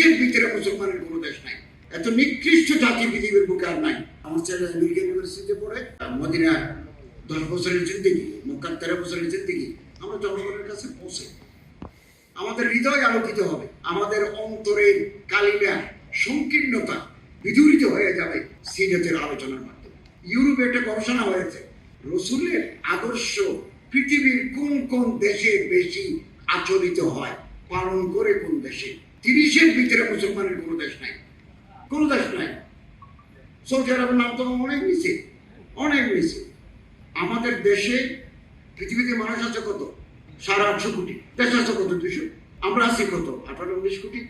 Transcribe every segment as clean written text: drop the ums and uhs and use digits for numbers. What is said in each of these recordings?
30-এর ভিতরে মুসলমানের কোনো দেশ নাই। এত নিকৃষ্ট জাতি পৃথিবীর বুকে আর নাই। আমার ছেলে আমেরিকা ইউনিভার্সিটিতে পড়ে, মদিনা 10 বছরের জিন্দেগি, মক্কা 13 বছরের জিন্দেগি। আমরা জনগণের কাছে পৌঁছে আমাদের হৃদয় আলোকিত হবে, আমাদের অন্তরের কালিমা সংকীর্ণতা বিদূরিত হয়ে যাবে সিরাতের আলোচনার মাধ্যমে। ইউরোপে একটা গবেষণা হয়েছে, রসুলের আদর্শ পৃথিবীর কোন কোন দেশে বেশি আচরিত হয়, পালন করে কোন দেশে। 30-এর ভিতরে মুসলমানের কোনো দেশ নাই, কোনো দেশ নাই। সৌদি আরবের নাম তো অনেক নিচে, অনেক নিচে। আমাদের দেশে পৃথিবীতে মানুষ আছে কত? 850 কোটি। দেশ আছে কত? 200। আমরা আছি কত? 18-19 কোটি।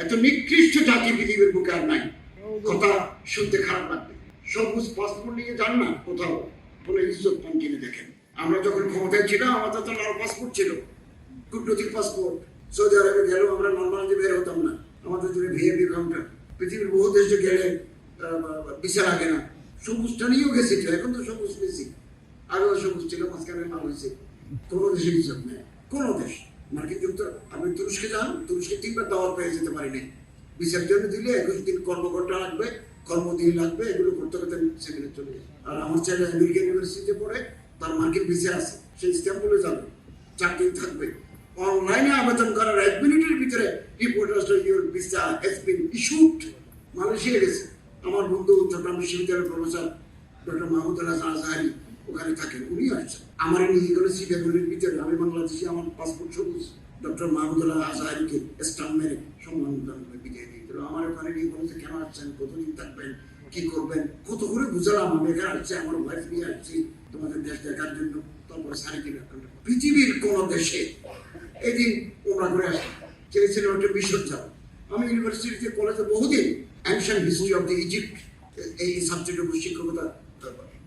এত নিকৃষ্ট জাতি পৃথিবীর বুকে আর নাই। কথা শুনতে খারাপ লাগবে। সবুজ পাসপোর্ট নিয়ে যান না কোথাও, কোনো ইজ্জত পান কিনে দেখেন। আমরা যখন ক্ষমতায় ছিলাম আমাদের তো লাল পাসপোর্ট ছিল, কূটনৈতিক পাসপোর্ট। সৌদি আরবে গেলেও আমরা নর্মালি বের হতাম না, আমাদের জন্য ভিআইপি কাউন্টার। পৃথিবীর বহু দেশে গেলে ভিসা লাগে না। সবুজটা নিয়েও গেছি, এখন তো সবুজ বেশি, আগেও সবুজ ছিল, মাঝখানে নাম হয়েছে। কোনো দেশে হিসাব নেই, কোনো দেশ। মার্কিন যুক্তরাষ্ট্র, আপনি তুরস্কে যান, তুরস্কে 3বার দাওয়াত পেয়ে যেতে পারিনি। ভিসার জন্য দিলে 21 দিন কর্মঘণ্টা লাগবে, কর্মদিন লাগবে, এগুলো করতে করতে সেখানে চলে যায়। আর আমার ছেলে আমেরিকা ইউনিভার্সিটিতে পড়ে, তার মার্কিন ভিসা আছে, সে ইস্তাম্বুলে যাবে, 4 দিন থাকবে। অনলাইনে আবেদন করার 1 মিনিটের ভিতরে রিপোর্ট আসলে your visa has been issued. Malaysia গেছে। আমার বন্ধু চট্টগ্রাম বিশ্ববিদ্যালয়ের প্রফেসর ডক্টর মাহমুদুল্লাহ আজহারি ওখানে থাকেন, উনি আসছেন। আমার নিয়ে গেলে সিটাগুলির ভিতরে, আমি বাংলাদেশি, আমার পাসপোর্ট সবুজ। ডক্টর মাহমুদুল্লাহ আজহারিকে স্টাম্প মেরে সম্মান বিদায় দিয়ে দিল। আমার ওখানে নিয়ে বলছে, কেন আসছেন, কতদিন থাকবেন, কি করবেন, কত করে বুঝলাম। আমি এখানে আসছি, আমার ওয়াইফ নিয়ে আসছি তোমাদের দেশ দেখার জন্য। তারপরে সাড়ে 3 লাখ। পৃথিবীর কোন দেশে এদিন ওমরা করে আসে চেয়েছিলাম একটা মিশর যাব। আমি ইউনিভার্সিটিতে কলেজে বহুদিন ancient history of the Egypt এই সাবজেক্টের উপর শিক্ষকতা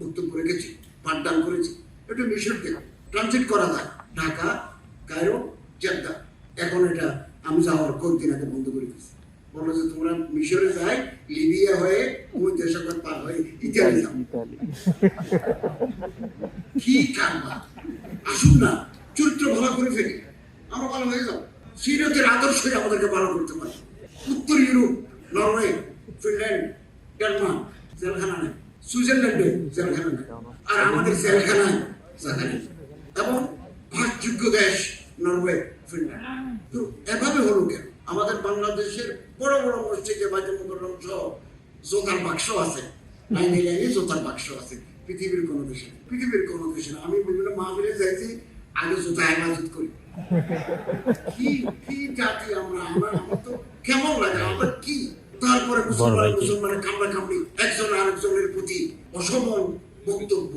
বক্তব্য রেখেছি, পাঠদান করেছি। একটু মিশর থেকে ট্রানজিট করা যায়, ঢাকা, কায়রো, জেদ্দা। এখন এটা আমি যাওয়ার কয়েকদিন আগে বন্ধ করে দিয়েছি। বললো যে তোমরা মিশরে যাই, লিবিয়া হয়ে ওই দেশাগত পার হয়ে ইতালি যাও। কি কারবার! আসুন না, চরিত্র ভালো করে ফেলি, আমরা ভালো হয়ে যাও। সিরিয়াতের আদর্শই আমাদেরকে ভালো করতে পারে। উত্তর ইউরোপ, নরওয়ে, ফিনল্যান্ড, ডেনমার্ক জেলখানা নেই, সুইজারল্যান্ডে জেলখানা নেই, আর আমাদের জেলখানায় জায়গা নেই। এবং ভাগযোগ্য দেশ নরওয়ে, ফিনল্যান্ড। তো এভাবে হলো কেন? আমাদের বাংলাদেশের বড় বড় মসজিদে বাইতুল মুকাররম সহ জোতার বাক্স আছে, লাইনে লাইনে জোতার বাক্স আছে। পৃথিবীর কোনো দেশে, পৃথিবীর কোনো দেশে না। আমি বিভিন্ন মাহফিলে যাইছি, আগে জোতা হেফাজত করি। কি কি জাতি আমরা! আমার তো কেমন লাগে, আমরা কি! তারপরে মুসলমানের কামড়া কামড়ি, একজন আরেকজনের প্রতি অসমান বক্তব্য।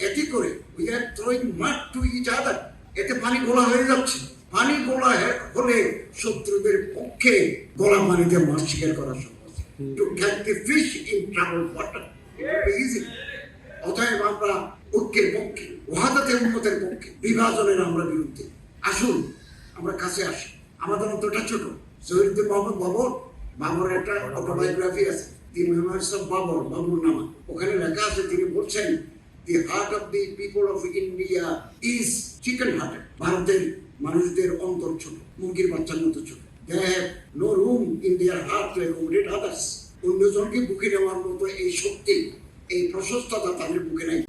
এতে করে we are throwing mud to each other. এতে পানি গোলা হয়ে যাচ্ছে। পানি গোলা হলে শত্রুদের পক্ষে গোলা পানিতে মাছ শিকার করা সহজ। To catch the fish in troubled water easy. অতএব আমরা ঐক্যের পক্ষে, ওয়াহাদাতে উম্মতের পক্ষে, বিভাজনের আমরা বিরুদ্ধে। আসুন আমরা কাছে আসি। আমাদের অন্তরটা ছোট। শহীদ মোহাম্মদ বাবরের একটা অটোবায়োগ্রাফি আছে, দি মেমোরিজ অফ বাবর নামা। ওখানে লেখা আছে, তিনি বলছেন, the heart of the people of India is chicken hearted. ভারতের মানুষদের অন্তর ছোট, মুরগির বাচ্চার মতো ছোট। They have no room in their heart to accommodate others. অন্যজনকে বুকে নেওয়ার মতো এই শক্তি, এই প্রশস্ততা তাদের বুকে নাই।